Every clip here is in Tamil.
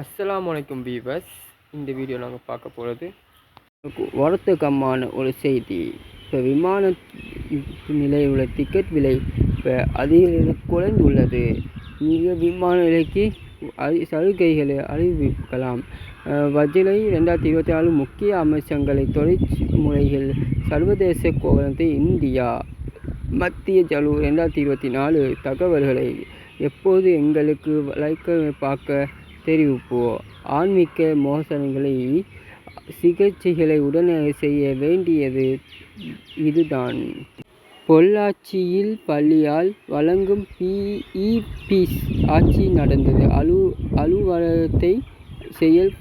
அஸ்ஸலாமு அலைக்கும் வீவர்ஸ். இந்த வீடியோ நாங்கள் பார்க்க போகிறது வருத்தகமான ஒரு செய்தி. இப்போ விமான நிலையில் உள்ள டிக்கெட் விலை இப்போ அதிக குறைந்துள்ளது. விமான விலைக்கு சலுகைகளை அறிவிக்கலாம். வஜிலை 2024 முக்கிய அம்சங்களை தொழிற்முறைகள் சர்வதேச கோவலத்தை இந்தியா மத்திய ஜலு 2024 தகவல்களை எப்போது எங்களுக்கு பார்க்க தெரிவிப்போம். ஆன்மீக மோசடிகளை சிகிச்சைகளை உடனே செய்ய வேண்டியது இதுதான். பொள்ளாச்சியில் பள்ளியால் வழங்கும் பீஸ் ஆட்சி நடந்தது. அலுவலகத்தை செயல்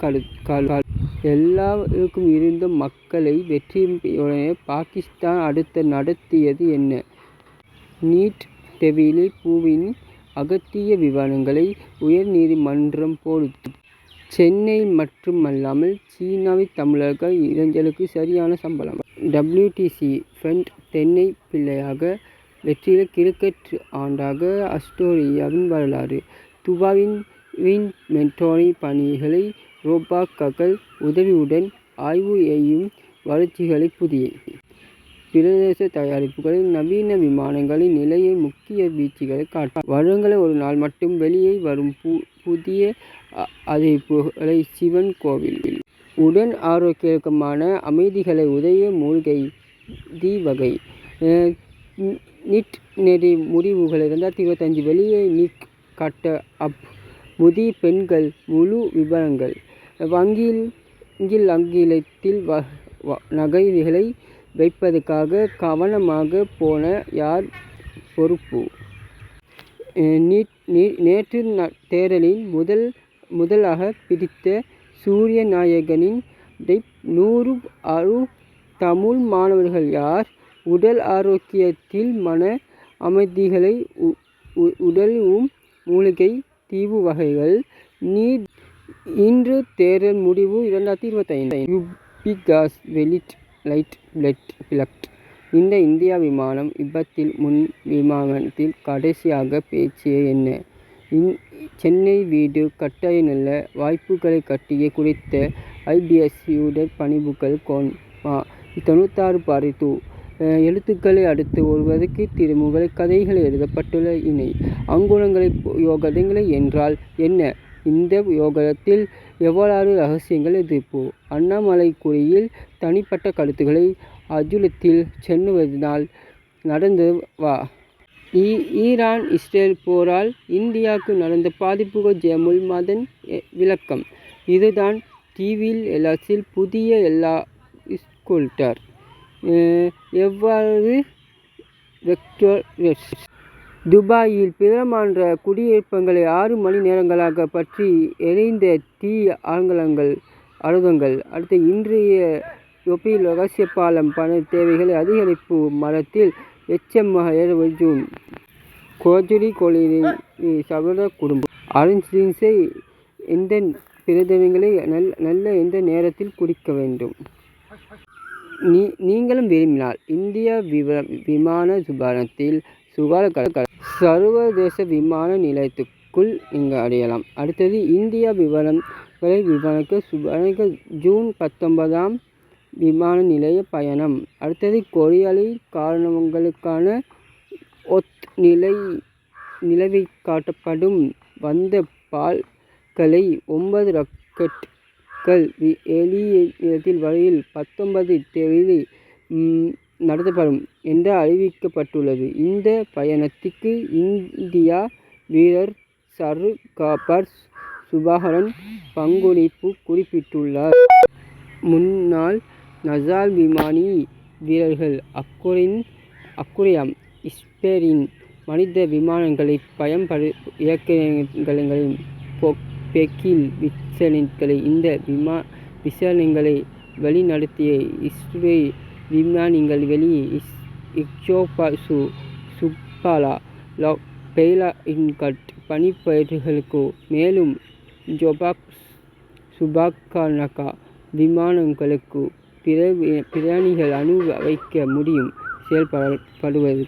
எல்லாருக்கும் இருந்த மக்களை வெற்றியுடனே பாகிஸ்தான் அடுத்து நடத்தியது என்ன? நீட் தேர்வில் பூவின் அகத்திய விவரங்களை உயர் நீதிமன்றம் பொறுத்து. சென்னை மட்டுமல்லாமல் சீனாவில் தமிழர்கள் இளைஞர்களுக்கு சரியான சம்பளம். WTC ஃப்ரெண்ட் தென்னை பிள்ளையாக வெற்றியில் கிரிக்கெட் ஆண்டாக ஆஸ்திரேலியாவின் வரலாறு. துபாவின் மெட்ரோனி பணிகளை ரோபோக்கள் உதவியுடன் ஆய்வு செய்யும் வளர்ச்சிகளை புதிய பிரதேச தயாரிப்புகளில் நவீன விமானங்களின் நிலையை முக்கிய வீழ்ச்சிகளை காட்டும். வருடங்களை ஒரு நாள் மட்டும் வெளியே வரும் புதிய அறிவிப்புகளை சிவன் கோவில். உடன் ஆரோக்கியமான அமைதிகளை உதய மூழ்கை வகை. நீட் நெறி முடிவுகளை 2025 வெளியே நீட் கட்ட அப். முதிய பெண்கள் முழு விவரங்கள். வங்கியில் ஆங்கிலத்தில் நகைகளை வைப்பதற்காக கவனமாக போன யார் பொறுப்பு? நேற்று தேர்தலில் முதலாக பிடித்த சூரிய நாயகனின் 100 தமிழ் மாணவர்கள் யார்? உடல் ஆரோக்கியத்தில் மன அமைதிகளை உடலும் மூலிகை தீவு வகைகள். இன்று தேர்தல் முடிவு 2025. யூபிகாஸ் லைட் பிளட். இந்த இந்தியா விமானம் விபத்தில் முன் விமானத்தில் கடைசியாக பேச்சு என்ன? சென்னை வீடு கட்டாய நல்ல வாய்ப்புகளை கட்டிய குறித்த IBSயுடன் பணிப்புகள் 96 பரிது எழுத்துக்களை அடுத்து ஒருவருக்கு திருமுக கதைகள் எழுதப்பட்டுள்ள இணை அங்குலங்களை யோகதங்களை என்றால் என்ன? இந்த யோகத்தில் எவ்வளவு ரகசியங்கள் எதிர்ப்பு? அண்ணாமலை குறியில் தனிப்பட்ட கருத்துக்களை அஜுலத்தில் சென்னுவதனால் நடந்தது வா. ஈரான் இஸ்ரேல் போரால் இந்தியாவுக்கு நடந்த பாதிப்புகள் ஜெயமுல் மதன் விளக்கம். இதுதான் டிவியில் எல்லாத்தில் புதிய எல்லா ஸ்கூல்டர் எவ்வாறு துபாயில் பிரமாண்ட குடியிருப்புகளை 6 மணி நேரங்களாக பற்றி எரிந்த தீ அழுதங்கள். அடுத்த இன்றைய யோப்பில் ரகசிய பாலம் பண தேவைகளை அதிகரிப்பு மரத்தில் ஜூன். கோஜரி கோலிரி சகோதர குடும்பம். அரண்சிங்ஸை எந்த பிரதமங்களை நல்ல எந்த நேரத்தில் குடிக்க வேண்டும்? நீங்களும் விரும்பினால் இந்திய விமான விமானத்தில் சுகாதார சர்வதேச விமான நிலையத்துக்குள் நீங்கள் அடையலாம். அடுத்தது இந்தியா விமானங்கள் ஜூன் 19 விமான நிலைய பயணம். அடுத்தது கொரியாவில் காரணங்களுக்கான நிலவை காட்டப்படும் வந்த பால்களை 9 ராக்கெட்கள் வெளியில் வரையில் 19 தேதியில் நடத்தப்படும் என்று அறிவிக்கப்பட்டுள்ளது. இந்த பயணத்திற்கு இந்தியா வீரர் சர்காபர் சுபாகரன் பங்களிப்பு குறிப்பிட்டுள்ளார். முன்னாள் நசால் விமானி வீரர்கள் அக்குரியம் ஸ்பேரின் மனித விமானங்களை இயக்கங்களின் பெக்கில் விசாரணைகளை இந்த விசாரணைகளை வழிநடத்திய இஸ்ரேல் விமானிகள் இக்ஷோபாசு சுப்பாலா பெய்லா இன்கட் பணிப்பெயர்களுக்கு மேலும் ஜோபாக் சுபாக்கானகா விமானங்களுக்கு பிரயாணிகள் வைக்க முடியும் செயல்படுவது.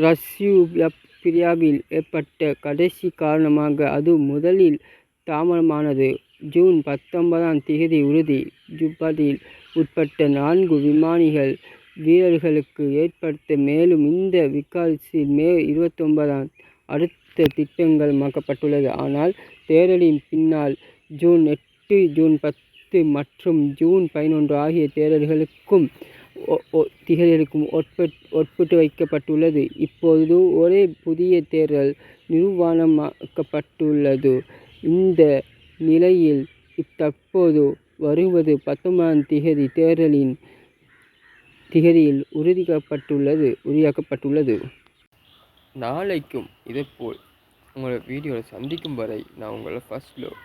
ரஷ்யாவில் ஏற்பட்ட கடைசி காரணமாக அது முதலில் தாமதமானது. ஜூன் 19ஆம் திகதி உறுதி. ஜுப்பத்தில் உட்பட்ட 4 விமானிகள் வீரர்களுக்கு ஏற்படுத்த மேலும் இந்த விகாசில் மே 29ஆம் அடுத்த திட்டங்களாக்கப்பட்டுள்ளது. ஆனால் தேர்தலின் பின்னால் ஜூன் 8, ஜூன் 10 மற்றும் ஜூன் 11 ஆகிய தேர்தல்களுக்கும் திகதிகளுக்கும் ஒப்பிட்டு வைக்கப்பட்டுள்ளது. இப்போது ஒரே புதிய தேர்தல் நிர்வாணமாக்கப்பட்டுள்ளது. இந்த நிலையில் தற்போது வருவது 19ஆம் திகதி தேர்தலின் திகதியில் உறுதியாக்கப்பட்டுள்ளது. நாளைக்கும் இதேபோல் உங்களை வீடியோவில் சந்திக்கும் வரை நான் உங்களை ஃபர்ஸ்ட் லவ்.